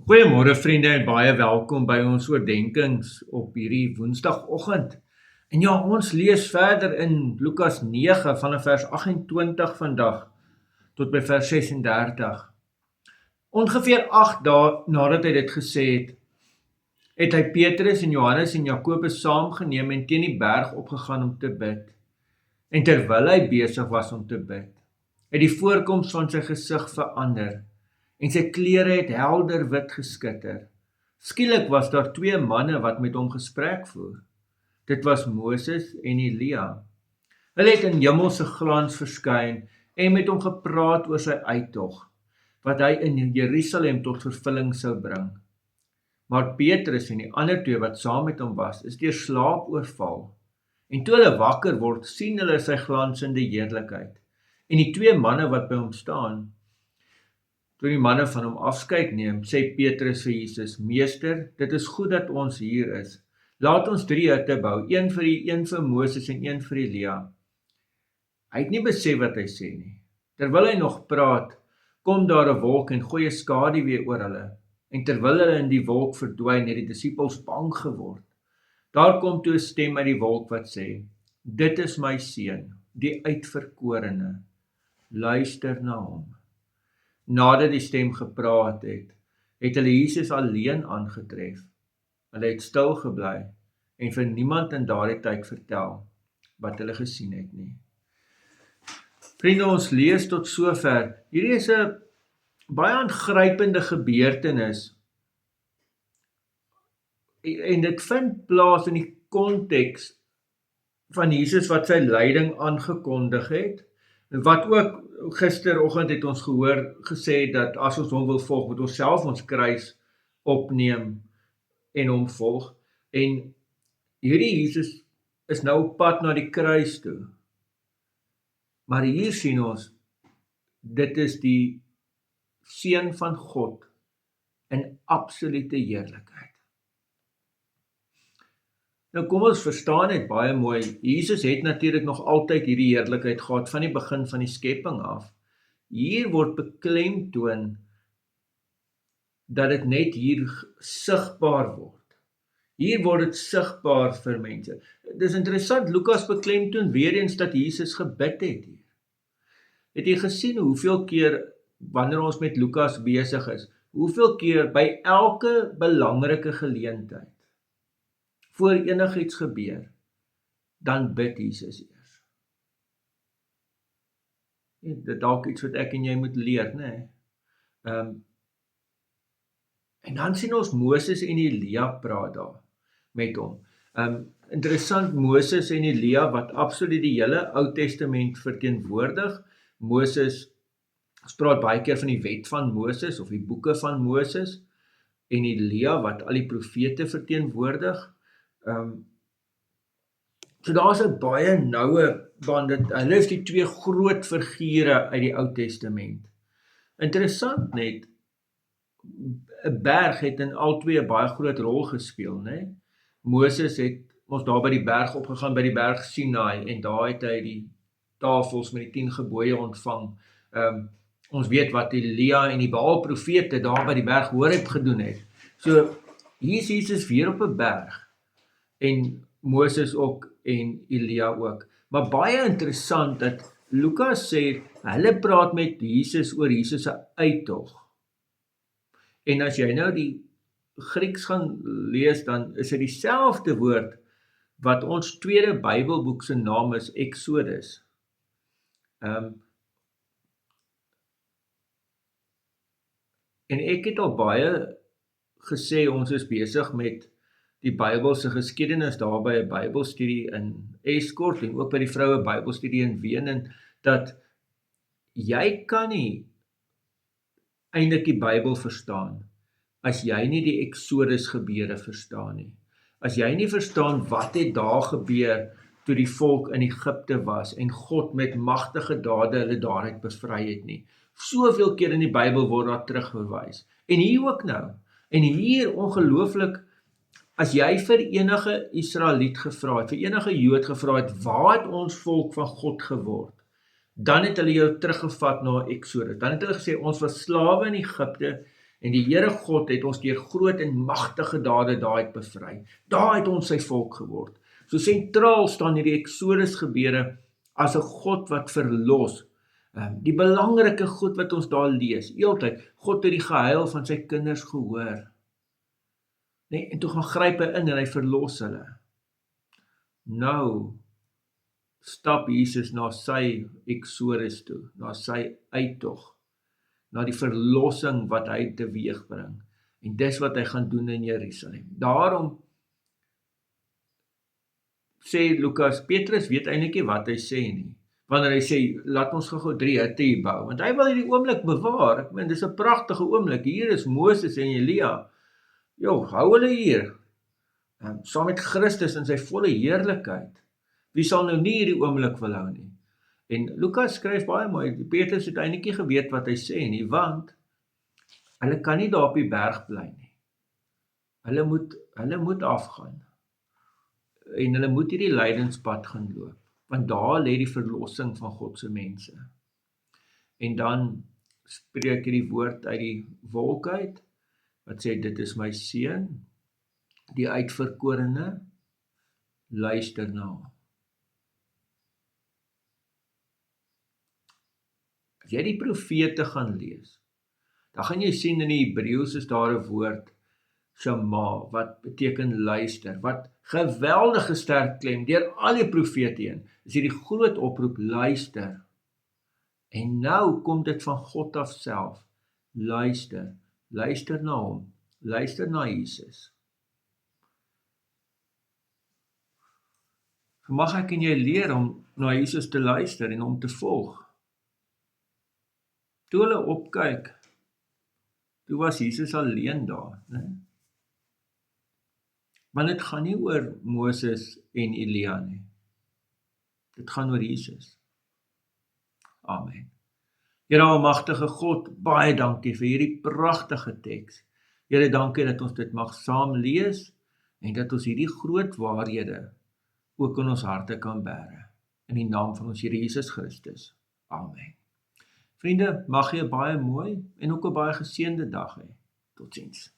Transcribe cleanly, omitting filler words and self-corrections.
Goeiemôre vriende en baie welkom by ons oordenkings op hierdie Woensdagoggend. En ja, ons lees verder in Lukas 9 vanaf vers 28 vandag tot by vers 36. Ongeveer 8 dae nadat hy dit gesê het, het hy Petrus en Johannes en Jakobus saamgeneem en teen die berg opgegaan om te bid. En terwyl hy besig was om te bid, het die voorkoms van sy gesig verander en sy klere het helder wit geskitter. Skielik was daar 2 manne wat met hom gesprek voer. Dit was Moses en Elia. Hulle het in hemelse glans verskyn en met hom gepraat oor sy uittog, wat hy in Jerusalem tot vervulling sou bring. Maar Petrus en die ander 2 wat saam met hom was, is deur slaap oorval. En toe hulle wakker word, sien hulle sy glansende heerlikheid. En die 2 manne wat by hom staan, toe die manne van hom afskeid neem, sê Petrus vir Jesus, Meester, dit is goed dat ons hier is. Laat ons 3 hutte bou, een vir Moses en een vir Elia. Hy het nie besef wat hy sê nie. Terwyl hy nog praat, kom daar 'n wolk en gooi 'n skaduwee oor hulle. En terwyl hulle in die wolk verdwyn, het die disippels bang geword. Daar kom toe 'n stem uit die wolk wat sê, dit is my seun, die uitverkorene. Luister na hom. Nadat die stem gepraat het, het hulle Jesus alleen aangetref. Hulle het stil gebly en vir niemand in daardie tyd vertel wat hulle gesien het nie. Vriende, ons lees tot sover. Hierdie is 'n baie aangrypende gebeurtenis. En dit vind plaas in die konteks van Jesus wat sy lyding aangekondig het, wat ook gisteroggend het ons gehoor gesê dat as ons hom wil volg, moet ons self ons kruis opneem en hom volg. En hierdie Jesus is nou op pad na die kruis toe. Maar hier sien ons, dit is die seun van God in absolute heerlikheid. Nou kom ons verstaan dit baie mooi. Jesus het natuurlik nog altyd hierdie heerlikheid gehad van die begin van die skepping af. Hier word beklemtoon dat dit net hier sigbaar word. Hier word dit sigbaar vir mense. Dis interessant, Lukas beklemtoon weer eens dat Jesus gebid het hier. Het jy gesien hoeveel keer wanneer ons met Lukas besig is, hoeveel keer by elke belangrike geleentheid voor enigiets gebeur, dan bid Jesus eers. Dit dalk iets wat ek en jy moet leer, né? En dan sien ons Moses en Elia praat daar met hom. Interessant, Moses en Elia wat absoluut die hele Ou Testament verteenwoordig. Moses, ons praat baie keer van die wet van Moses of die boeke van Moses, en Elia wat al die profete verteenwoordig. So daar is 'n baie noue band. Hulle is die 2 groot figure uit die Ou Testament. Interessant net, 'n berg het in albei 'n baie groot rol gespeel, né? Moses het ons daar by die berg opgegaan, by die berg Sinai, en daar het hy die tafels met die 10 gebooie ontvang. Ons weet wat Elia en die Baal profete daar by die berg Horeb gedoen het. So hier is Jesus weer op 'n berg, en Moses ook en Elia ook. Maar baie interessant dat Lukas sê, hulle praat met Jesus oor Jesus se uittog. En as jy nou die Grieks gaan lees, dan is dit dieselfde woord wat ons tweede Bybelboek se naam is, Exodus. En ek het al baie gesê, ons is besig met die Bybelse geskiedenis daar by 'n Bybelstudie in Escort en ook by die vroue Bybelstudie in Wenen, dat jy kan nie eintlik die Bybel verstaan as jy nie die Exodus gebeure verstaan nie. As jy nie verstaan wat het daar gebeur toe die volk in Egipte was en God met magtige dade hulle daaruit bevry het nie. Soveel keer in die Bybel word daar terugverwys. En hier ook nou. En hier ongelooflik, as jy vir enige Israeliet gevra het, vir enige Jood gevra het, waar het ons volk van God geword? Dan het hulle jou teruggevat na Exodus. Dan het hulle gesê, ons was slawe in Egipte, En die Here God het ons deur groot en magtige dade daaruit bevry. Daar het ons sy volk geword. So sentraal staan hierdie Exodus gebeure as 'n God wat verlos. Die belangrike goed wat ons daar lees, heeltyd, God het die gehuil van sy kinders gehoor. Nee, en toe gaan gryp hy in en hy verlos hulle. Nou stap Jesus na sy Exodus toe, na sy uittog, na die verlossing wat hy teweeg bring. En dis wat hy gaan doen in Jerusalem. Daarom sê Lukas, Petrus weet eintlik nie wat hy sê nie. Wanneer hy sê, laat ons gou 3 hutte hier bou, want hy wil hierdie oomblik bewaar. Ek meen, dis 'n pragtige oomblik. Hier is Moses en Elia. Hou hulle hier, saam met Christus in sy volle heerlikheid. Wie sal nou nie hierdie oomblik wil hou nie? En Lukas skryf baie mooi, Petrus het eintlik nie geweet wat hy sê nie, want hulle kan nie daar op die berg bly nie. Hulle moet afgaan. En hulle moet hierdie lydenspad gaan loop, want daar lê die verlossing van God se mense. En dan spreek hy die woord uit die wolk uit, wat sê, dit is my seun, die uitverkorene, luister na hom. As jy die profete gaan lees, dan gaan jy sien in die Hebreëus is daar 'n woord, Shema, wat beteken luister, wat geweldige sterk klem deur al die profete heen, is hierdie groot oproep, luister. En nou kom dit van God af self, luister na hom, luister na Jesus. Mag ek en jy leer om na Jesus te luister en hom te volg. Toe hulle opkyk, toe was Jesus alleen daar, né? Want dit gaan nie oor Moses en Elia nie. Dit gaan oor Jesus. Amen. Here almagtige God, baie dankie vir hierdie pragtige teks. Here, dankie dat ons dit mag saam lees en dat ons hierdie groot waarhede ook in ons harte kan bære. In die naam van ons Here Jesus Christus. Amen. Vriende, mag jy 'n baie mooi en ook 'n baie geseënde dag hê. Totsiens.